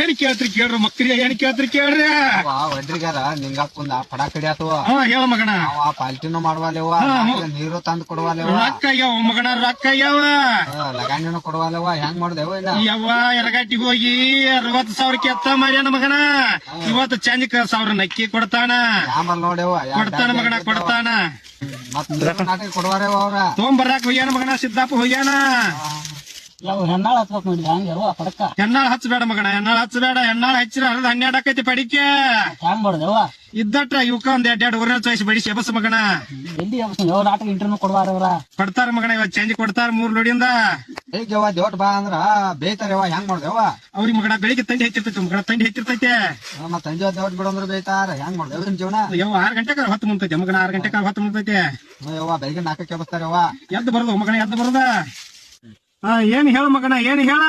ಏನ್ ಕೇಳ್ತ್ರಿ ಕೇಳ್ರಿ ಮಕ್ಳಿಗೆ ಏನ್ ಕೇಳ್ತ್ರಿ ಕೇಳ್ರಿ ಒಡ್ರಿಗಾರ ನಿಂಗಾಕೊಂದ ಪಡ ಕಡಿಯಾತವ ಹೇಳ ಮಗಣ ಪಾಲ್ಟಿನೂ ಮಾಡುವಲ್ಲೇವ ನೀರು ತಂದ್ ಕೊಡುವಲ್ಲೇವ ರೊಕ್ಕ ಆಗ್ಯಾವ ಮಗಣ ರೊಕ್ಕ ಆಗ್ಯಾವ ಲಗಾಣಿನೂ ಕೊಡುವಲ್ಲೇವ ಹೆಂಗ್ ಮಾಡ್ದೇವ ಇಲ್ಲ ಯವ್ವ ಎರಗಟ್ಟಿಗೆ ಹೋಗಿ 60,000 ಕೆತ್ತ ಮಾರ್ಯಾನ ಮಗನ ಇವತ್ತು ಚಂದಿಕ 1,000 ನಕ್ಕಿ ಕೊಡ್ತಾನ ಆಮೇಲೆ ನೋಡೇವ ಕೊಡ್ತಾನ ಮಗನ ಕೊಡ್ತಾನ ಮತ್ ನಾಟಕ ಕೊಡುವಾರೇವ ಅವ್ರ ತೊಗೊಂಬರಾಕ್ ಹೋಗ್ಯಾನ ಮಗನ ಸಿದ್ದಾಪ ಹೋಗ್ಯಾನ ಹೆಣ್ಣಾಳ ಹಚ್ಬೇಕು ನೋಡಿ ಹಂಗ ಪಡಕ ಹೆಣ್ಣಾಳ ಹಚ್ಚಬೇಡ ಮಗನ ಹೆಣ್ಣಾಳ ಹಚ್ಚಬೇಡ ಹೆಣ್ಣಾಳ ಹಚ್ಚಿರ 12 ಆಕೈತಿ ಪಡಿಕೆ ಹೆಂಗ್ ಮಾಡ್ದೇವ ಇದ್ದಟ್ಟ ಇವಕ್ಕ ಒಂದ್ 2 ಊರಿನ ಚಾಯ್ಸ್ ಬಡಿಸಿ ಎಬಸ್ ಮಗನ ಎಲ್ಲಿ ಯಾವ ನಾಟಕ ಇಂಟರ್ವ್ಯೂ ಕೊಡುವಾರವ್ರ ಕೊಡ್ತಾರ ಮಗನ ಇವತ್ತು ಚೇಂಜ್ ಕೊಡ್ತಾರ 3 ಲೋಡಿಯಿಂದ ಹೇಗೆವ ದೇವಟ್ ಬಾ ಅಂದ್ರ ಬೇಯ್ತಾರೇವ ಹೆಂಗ್ ಮಾಡ್ದೇವ ಅವ್ರಿಗೆ ಮಗನ ಬೆಳಿಗ್ಗೆ ತಂಡಿ ಹೆಚ್ಚಿರ್ತೈತಿ ಮಗನ ತಂಡಿ ಹೆಚ್ಚಿರ್ತೈತೆ ಮತ್ ಸಂಜೆ ದೇವಟ್ ಬಿಡಂದ್ರ ಬೇಯ್ತಾರ ಹೆಂಗ್ ಮಾಡ್ದೇವ ನಿಮ್ ಜೀವನ ಯವ್ವ 6 ಗಂಟೆಗೆ ಹೊತ್ತು ಮುಂತೈತೆ ಮಗನ 6 ಗಂಟೆಗೆ ಹೊತ್ತು ಮುಂತೈತೆ ಯವ್ವ ಬೆಳಿಗ್ಗೆ 4ಕ್ಕೆ ಎಬ್ಬಿಸ್ತಾರವ್ವ ಎದ್ದು ಬರೋದು ಮಗನ ಎದ್ದು ಬರೋದ ಏನ್ ಹೇಳ ಮಗನ ಏನ್ ಹೇಳ